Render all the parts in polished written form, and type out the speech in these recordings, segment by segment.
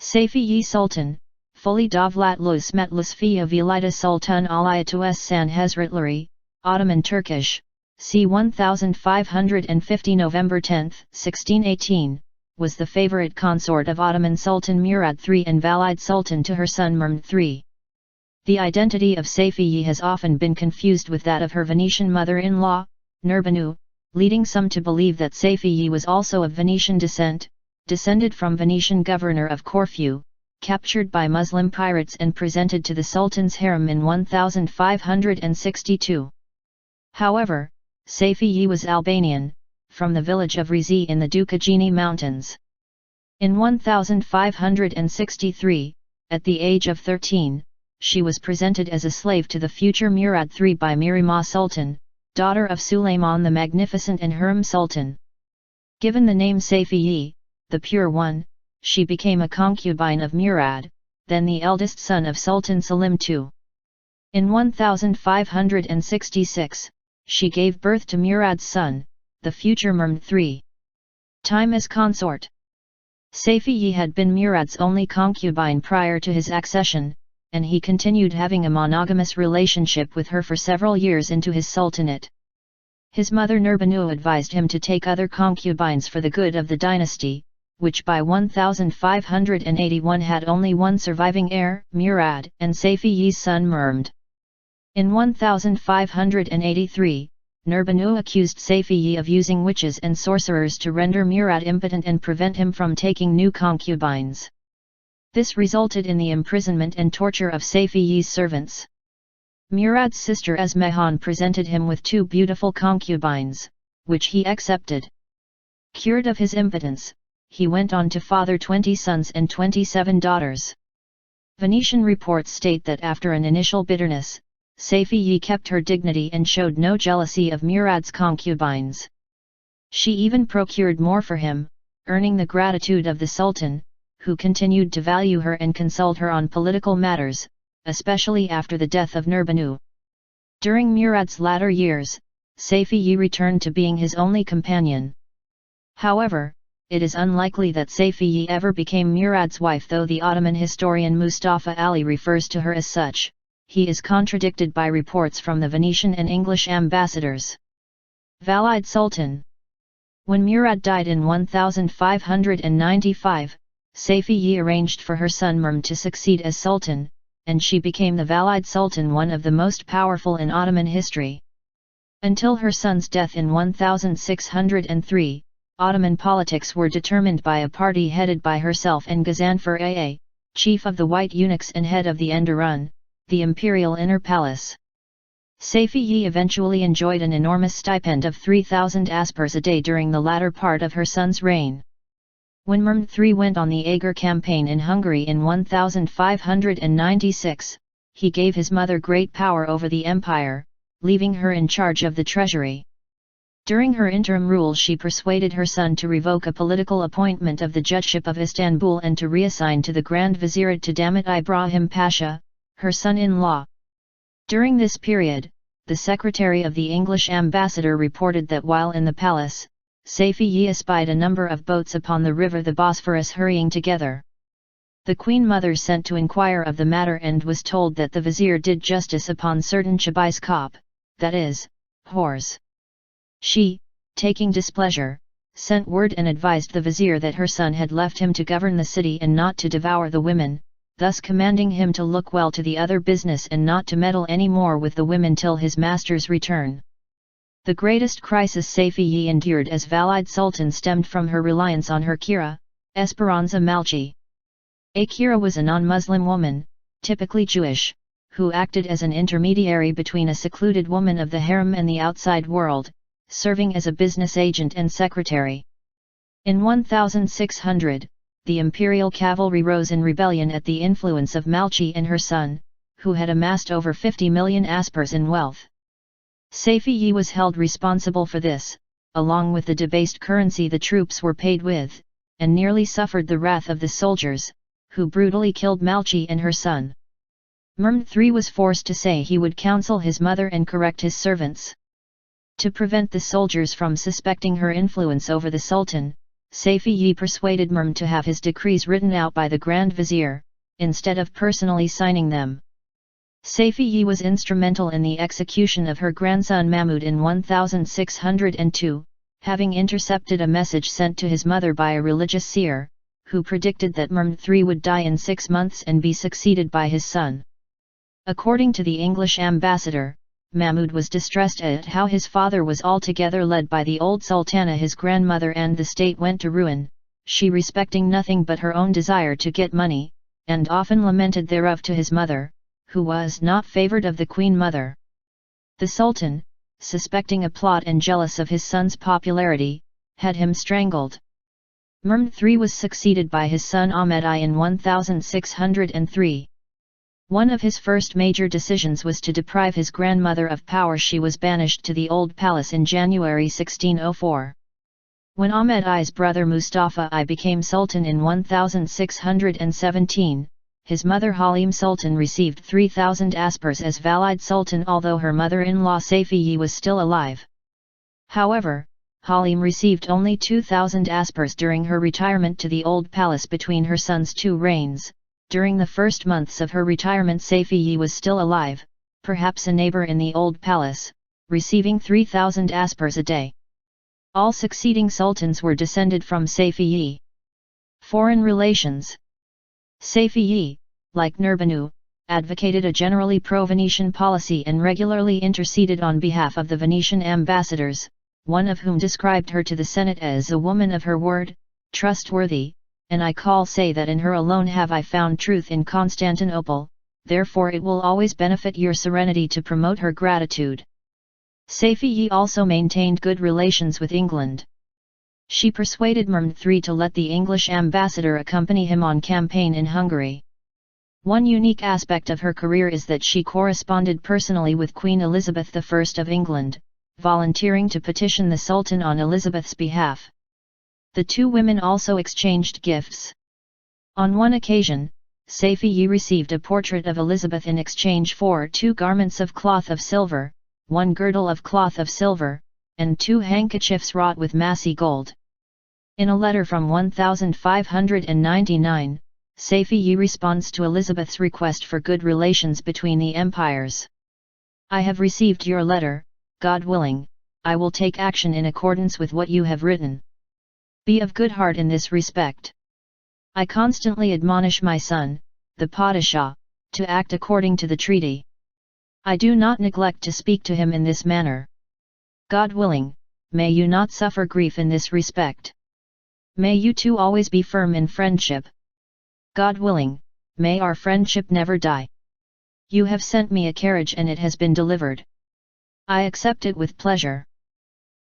Safiye Sultan, fully Davlatlus Metlusfiya Vilida Sultan Alayatus San Hazretleri, Ottoman Turkish, c. 1550 November 10, 1618, was the favorite consort of Ottoman Sultan Murad III and Valide Sultan to her son Mehmed III. The identity of Safiye has often been confused with that of her Venetian mother-in-law, Nurbanu, leading some to believe that Safiye was also of Venetian descent, descended from Venetian governor of Corfu, captured by Muslim pirates and presented to the Sultan's harem in 1562. However, Safiye was Albanian, from the village of Rizi in the Dukagjini Mountains. In 1563, at the age of 13, she was presented as a slave to the future Murad III by Mirima Sultan, daughter of Sulayman the Magnificent and Hurrem Sultan. Given the name Safiye, the Pure One, she became a concubine of Murad, then the eldest son of Sultan Selim II. In 1566, she gave birth to Murad's son, the future Mehmed III. Time as consort. Safiye had been Murad's only concubine prior to his accession, and he continued having a monogamous relationship with her for several years into his sultanate. His mother Nurbanu advised him to take other concubines for the good of the dynasty, which by 1581 had only one surviving heir, Murad, and Safiye's son Mehmed. In 1583, Nurbanu accused Safiye of using witches and sorcerers to render Murad impotent and prevent him from taking new concubines. This resulted in the imprisonment and torture of Safiye's servants. Murad's sister Esmehan presented him with two beautiful concubines, which he accepted. Cured of his impotence, he went on to father 20 sons and 27 daughters. Venetian reports state that after an initial bitterness, Safiye kept her dignity and showed no jealousy of Murad's concubines. She even procured more for him, earning the gratitude of the Sultan, who continued to value her and consult her on political matters, especially after the death of Nurbanu. During Murad's latter years, Safiye returned to being his only companion. However, it is unlikely that Safiye ever became Murad's wife, though the Ottoman historian Mustafa Ali refers to her as such. He is contradicted by reports from the Venetian and English ambassadors. Valide Sultan. When Murad died in 1595, Safiye arranged for her son Mehmed to succeed as Sultan, and she became the Valide Sultan, one of the most powerful in Ottoman history. Until her son's death in 1603, Ottoman politics were determined by a party headed by herself and Gazanfer Aa, chief of the White Eunuchs and head of the Enderun, the imperial inner palace. Safiye eventually enjoyed an enormous stipend of 3,000 aspers a day during the latter part of her son's reign. When Mehmed III went on the Agar campaign in Hungary in 1596, he gave his mother great power over the empire, leaving her in charge of the treasury. During her interim rule, she persuaded her son to revoke a political appointment of the judgeship of Istanbul and to reassign to the Grand Vizierate to Damat Ibrahim Pasha, her son-in-law. During this period, the secretary of the English ambassador reported that while in the palace, Safiye espied a number of boats upon the river the Bosphorus hurrying together. The Queen Mother sent to inquire of the matter and was told that the vizier did justice upon certain chabais kop, that is, whores. She, taking displeasure, sent word and advised the vizier that her son had left him to govern the city and not to devour the women, thus commanding him to look well to the other business and not to meddle any more with the women till his master's return. The greatest crisis Safiye endured as Valide Sultan stemmed from her reliance on her Kira, Esperanza Malchi. A Kira was a non-Muslim woman, typically Jewish, who acted as an intermediary between a secluded woman of the harem and the outside world, serving as a business agent and secretary. In 1600, the imperial cavalry rose in rebellion at the influence of Malchi and her son, who had amassed over 50 million aspers in wealth. Safiye was held responsible for this, along with the debased currency the troops were paid with, and nearly suffered the wrath of the soldiers, who brutally killed Malchi and her son. Mehmed III was forced to say he would counsel his mother and correct his servants. To prevent the soldiers from suspecting her influence over the Sultan, Safiye persuaded Mehmed to have his decrees written out by the Grand Vizier, instead of personally signing them. Safiye was instrumental in the execution of her grandson Mahmud in 1602, having intercepted a message sent to his mother by a religious seer, who predicted that Mehmed III would die in 6 months and be succeeded by his son. According to the English ambassador, Mahmud was distressed at how his father was altogether led by the old sultana his grandmother, and the state went to ruin, she respecting nothing but her own desire to get money, and often lamented thereof to his mother, who was not favoured of the queen mother. The sultan, suspecting a plot and jealous of his son's popularity, had him strangled. Mehmed III was succeeded by his son Ahmed I in 1603. One of his first major decisions was to deprive his grandmother of power. She was banished to the Old Palace in January 1604. When Ahmed I's brother Mustafa I became sultan in 1617, his mother Halim Sultan received 3,000 aspers as valid sultan, although her mother-in-law Safiye was still alive. However, Halim received only 2,000 aspers during her retirement to the Old Palace between her son's 2 reigns. During the first months of her retirement Safiye was still alive, perhaps a neighbor in the Old Palace, receiving 3,000 aspers a day. All succeeding sultans were descended from Safiye. Foreign relations. Safiye, like Nurbanu, advocated a generally pro-Venetian policy and regularly interceded on behalf of the Venetian ambassadors, one of whom described her to the Senate as a woman of her word, trustworthy, and I say that in her alone have I found truth in Constantinople, therefore it will always benefit your serenity to promote her gratitude. Safiye also maintained good relations with England. She persuaded Mehmed III to let the English ambassador accompany him on campaign in Hungary. One unique aspect of her career is that she corresponded personally with Queen Elizabeth I of England, volunteering to petition the Sultan on Elizabeth's behalf. The two women also exchanged gifts. On one occasion, Safiye received a portrait of Elizabeth in exchange for 2 garments of cloth of silver, 1 girdle of cloth of silver, and 2 handkerchiefs wrought with massy gold. In a letter from 1599, Safiye responds to Elizabeth's request for good relations between the empires. I have received your letter, God willing, I will take action in accordance with what you have written. Be of good heart in this respect. I constantly admonish my son, the Padishah, to act according to the treaty. I do not neglect to speak to him in this manner. God willing, may you not suffer grief in this respect. May you two always be firm in friendship. God willing, may our friendship never die. You have sent me a carriage and it has been delivered. I accept it with pleasure.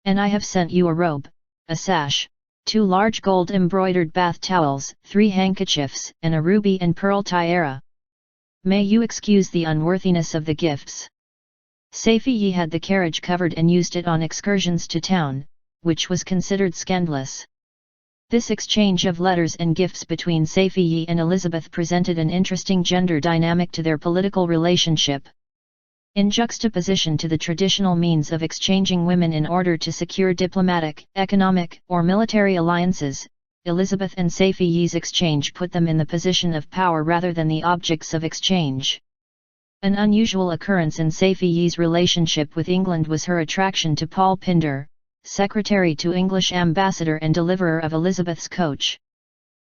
And I have sent you a robe, a sash, 2 large gold embroidered bath towels, 3 handkerchiefs, and a ruby and pearl tiara. May you excuse the unworthiness of the gifts. Safiye had the carriage covered and used it on excursions to town, which was considered scandalous. This exchange of letters and gifts between Safiye and Elizabeth presented an interesting gender dynamic to their political relationship. In juxtaposition to the traditional means of exchanging women in order to secure diplomatic, economic, or military alliances, Elizabeth and Safiye's exchange put them in the position of power rather than the objects of exchange. An unusual occurrence in Safiye's relationship with England was her attraction to Paul Pindar, secretary to English ambassador and deliverer of Elizabeth's coach.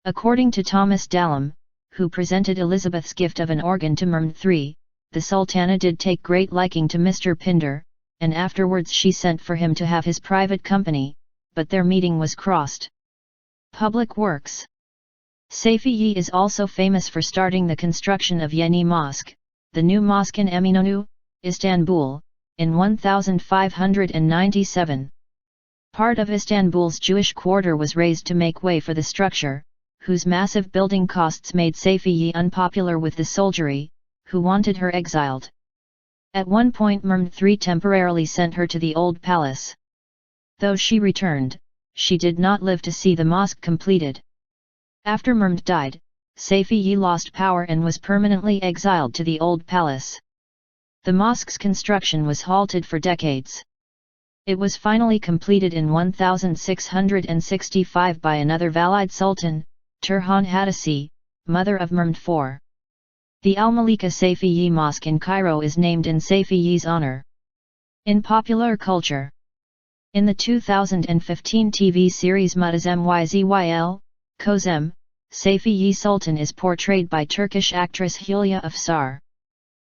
According to Thomas Dallam, who presented Elizabeth's gift of an organ to Mehmed III, the Sultana did take great liking to Mr. Pindar, and afterwards she sent for him to have his private company, but their meeting was crossed. Public works. Safiye is also famous for starting the construction of Yeni Mosque, the new mosque in Eminönü, Istanbul, in 1597. Part of Istanbul's Jewish quarter was razed to make way for the structure, whose massive building costs made Safiye unpopular with the soldiery, who wanted her exiled. At one point Mehmed III temporarily sent her to the Old Palace. Though she returned, she did not live to see the mosque completed. After Mehmed died, Safiye lost power and was permanently exiled to the Old Palace. The mosque's construction was halted for decades. It was finally completed in 1665 by another Valide Sultan, Turhan Hadisi, mother of Mehmed IV. The Al-Malika Safiye Mosque in Cairo is named in Safiye's honor. In popular culture. In the 2015 TV series Muhteşem Yüzyıl, Kozem, Safiye Sultan is portrayed by Turkish actress Hülya Avşar.